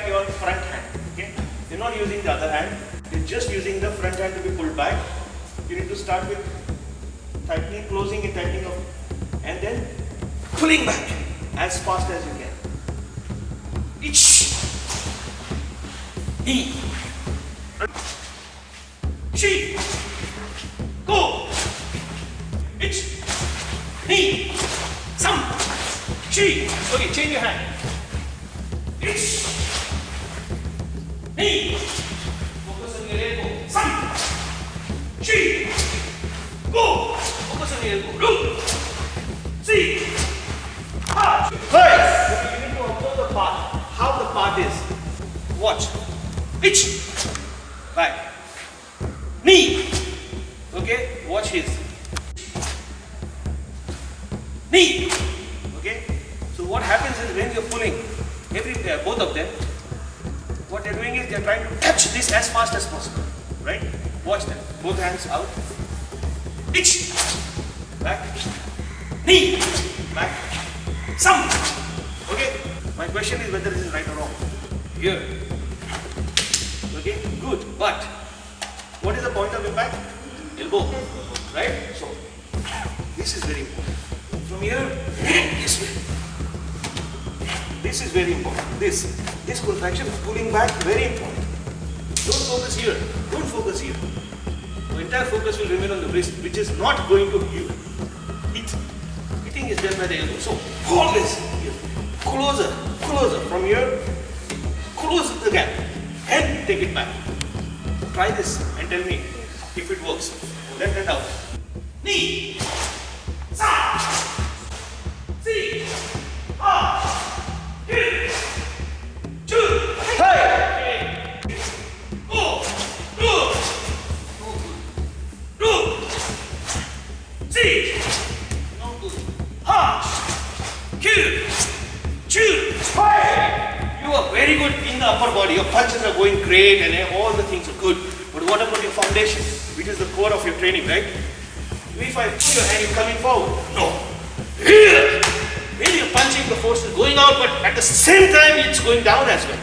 back your front hand. Okay? You're not using the other hand. You're just using the front hand to be pulled back. You need to start with tightening, closing and tightening of, and then pulling back as fast as you can. Ich, ni, chi, go. Ich, ni, sam, chi. Okay, change your hand. Ich, ni. Focus on your elbow. Sam, chi, go. Focus on your elbow. Look, see, ha. Hey, you need to observe the path. How the path is. Watch. Ich, back. Knee. Okay, watch his. Knee. Okay. So what happens is when you're pulling, both of them, what they're doing is they're trying to catch this as fast as possible. Right? Watch them. Both hands out. Ich. Back. Knee. Back. Some. Okay. My question is whether this is right or wrong. Here. Okay. Good. But what is the point of impact? Elbow. Right? So this is very important. From here, this way. This is very important. This contraction, pulling back, very important. Don't focus here. Don't focus here. The entire focus will remain on the wrist, which is not going to hit. Hitting is done by the elbow. So always here. Closer, closer. From here, close the gap and take it back. Try this and tell me if it works. Left hand out. Knee. Sa. Si. Ha. Hit. Two. Hey. Go. Go. Go. Si. No good. Ha. Kill. Chew. Hey. You are very good in the upper body. Your punches are going great and all the things are good. But what about your foundation, which is the core of your training, right? If I pull your hand, you're coming forward. No. Here. When you're punching, the force is going out, but at the same time, it's going down as well.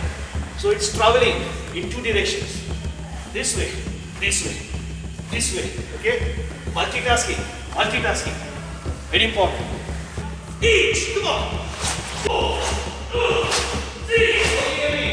So it's traveling in two directions. This way, this way, this way. Okay? Multitasking, multitasking. Very important. Each, come on. 4, 2, 3.